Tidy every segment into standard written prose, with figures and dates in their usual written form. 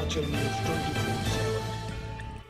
Himachal news 24/7।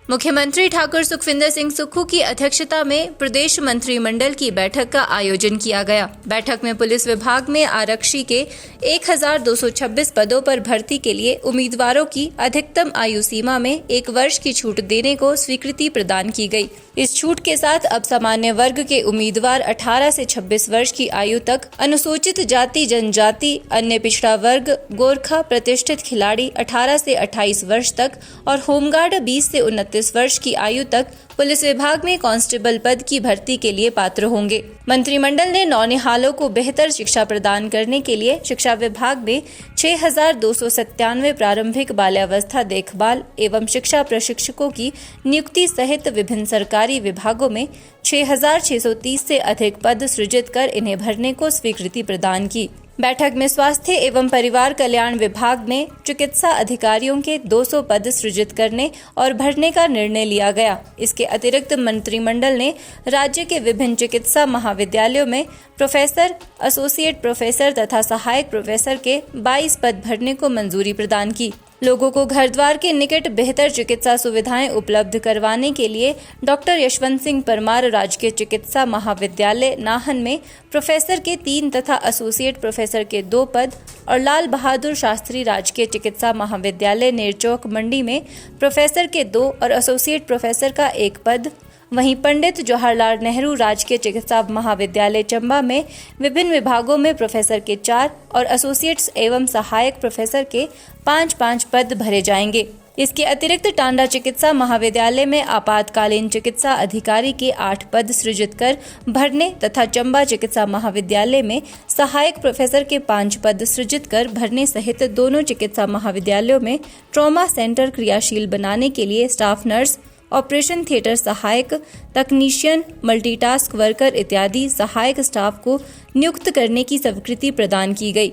मुख्यमंत्री ठाकुर सुखविंदर सिंह सुक्खू की अध्यक्षता में प्रदेश मंत्रिमंडल की बैठक का आयोजन किया गया। बैठक में पुलिस विभाग में आरक्षी के 1226 पदों पर भर्ती के लिए उम्मीदवारों की अधिकतम आयु सीमा में 1 वर्ष की छूट देने को स्वीकृति प्रदान की गई। इस छूट के साथ अब सामान्य वर्ग के उम्मीदवार 18 से 26 वर्ष की आयु तक, अनुसूचित जाति जनजाति, अन्य पिछड़ा वर्ग, गोरखा, प्रतिष्ठित खिलाड़ी 18 से 28 वर्ष तक और होमगार्ड 20 से 29 वर्ष की आयु तक पुलिस विभाग में कांस्टेबल पद की भर्ती के लिए पात्र होंगे। मंत्रिमंडल ने नौनिहालों को बेहतर शिक्षा प्रदान करने के लिए शिक्षा विभाग में 6297 प्रारंभिक बाल्यावस्था देखभाल एवं शिक्षा प्रशिक्षकों की नियुक्ति सहित विभिन्न सरकारी विभागों में 6630 से अधिक पद सृजित कर इन्हें भरने को स्वीकृति प्रदान की। बैठक में स्वास्थ्य एवं परिवार कल्याण विभाग में चिकित्सा अधिकारियों के 200 पद सृजित करने और भरने का निर्णय लिया गया। इसके अतिरिक्त मंत्रिमंडल ने राज्य के विभिन्न चिकित्सा महाविद्यालयों में प्रोफेसर, एसोसिएट प्रोफेसर तथा सहायक प्रोफेसर के 22 पद भरने को मंजूरी प्रदान की। लोगों को घर द्वार के निकट बेहतर चिकित्सा सुविधाएं उपलब्ध करवाने के लिए डॉक्टर यशवंत सिंह परमार राजकीय चिकित्सा महाविद्यालय नाहन में प्रोफेसर के 3 तथा एसोसिएट प्रोफेसर के 2 पद और लाल बहादुर शास्त्री राजकीय चिकित्सा महाविद्यालय नेरचौक मंडी में प्रोफेसर के 2 और एसोसिएट प्रोफेसर का 1 पद, वहीं पंडित जवाहरलाल नेहरू राजकीय चिकित्सा महाविद्यालय चंबा में विभिन्न विभागों में प्रोफेसर के 4 और एसोसिएट्स एवं सहायक प्रोफेसर के 5-5 पद भरे जाएंगे। इसके अतिरिक्त टांडा चिकित्सा महाविद्यालय में आपातकालीन चिकित्सा अधिकारी के 8 पद सृजित कर भरने तथा चंबा चिकित्सा महाविद्यालय में सहायक प्रोफेसर के 5 पद सृजित कर भरने सहित दोनों चिकित्सा महाविद्यालयों में ट्रॉमा सेंटर क्रियाशील बनाने के लिए स्टाफ नर्स, ऑपरेशन थिएटर सहायक, तकनीशियन, मल्टीटास्क वर्कर इत्यादि सहायक स्टाफ को नियुक्त करने की स्वीकृति प्रदान की गई।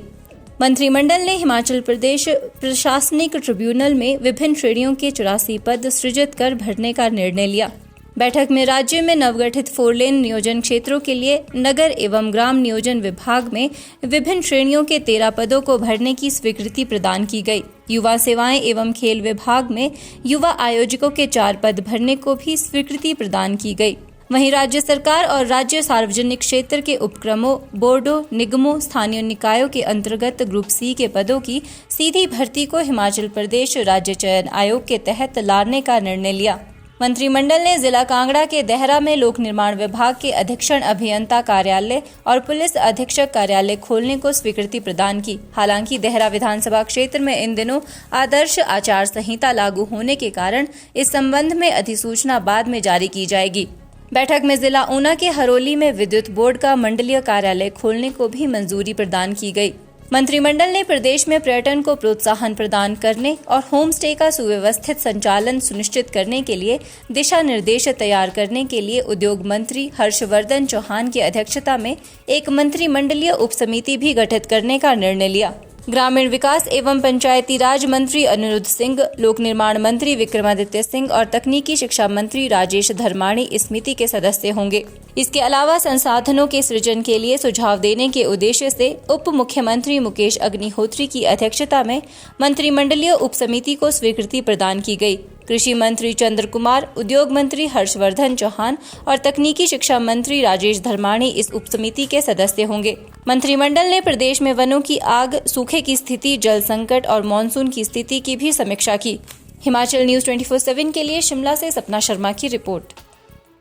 मंत्रिमंडल ने हिमाचल प्रदेश प्रशासनिक ट्रिब्यूनल में विभिन्न श्रेणियों के 84 पद सृजित कर भरने का निर्णय लिया। बैठक में राज्य में नवगठित 4 लेन नियोजन क्षेत्रों के लिए नगर एवं ग्राम नियोजन विभाग में विभिन्न श्रेणियों के 13 पदों को भरने की स्वीकृति प्रदान की गई। युवा सेवाएं एवं खेल विभाग में युवा आयोजकों के 4 पद भरने को भी स्वीकृति प्रदान की गई। वहीं राज्य सरकार और राज्य सार्वजनिक क्षेत्र के उपक्रमों, बोर्डों, निगमों, स्थानीय निकायों के अंतर्गत ग्रुप सी के पदों की सीधी भर्ती को हिमाचल प्रदेश राज्य चयन आयोग के तहत लाने का निर्णय लिया। मंत्रिमंडल ने जिला कांगड़ा के देहरा में लोक निर्माण विभाग के अधीक्षण अभियंता कार्यालय और पुलिस अधीक्षक कार्यालय खोलने को स्वीकृति प्रदान की। हालांकि देहरा विधानसभा क्षेत्र में इन दिनों आदर्श आचार संहिता लागू होने के कारण इस संबंध में अधिसूचना बाद में जारी की जाएगी। बैठक में जिला ऊना के हरोली में विद्युत बोर्ड का मंडलीय कार्यालय खोलने को भी मंजूरी प्रदान की गई। मंत्रिमंडल ने प्रदेश में पर्यटन को प्रोत्साहन प्रदान करने और होम स्टे का सुव्यवस्थित संचालन सुनिश्चित करने के लिए दिशा निर्देश तैयार करने के लिए उद्योग मंत्री हर्षवर्धन चौहान की अध्यक्षता में एक मंत्रिमंडलीय उपसमिति भी गठित करने का निर्णय लिया। ग्रामीण विकास एवं पंचायती राज मंत्री अनिरुद्ध सिंह, लोक निर्माण मंत्री विक्रमादित्य सिंह और तकनीकी शिक्षा मंत्री राजेश धर्माणी इस समिति के सदस्य होंगे। इसके अलावा संसाधनों के सृजन के लिए सुझाव देने के उद्देश्य से उप मुख्यमंत्री मुकेश अग्निहोत्री की अध्यक्षता में मंत्रिमंडलीय उपसमिति को स्वीकृति प्रदान की गई। कृषि मंत्री चंद्र कुमार, उद्योग मंत्री हर्षवर्धन चौहान और तकनीकी शिक्षा मंत्री राजेश धर्माणी इस उपसमिति के सदस्य होंगे। मंत्रिमंडल ने प्रदेश में वनों की आग, सूखे की स्थिति, जल संकट और मानसून की स्थिति की भी समीक्षा की। हिमाचल न्यूज़ 24/7 के लिए शिमला से सपना शर्मा की रिपोर्ट।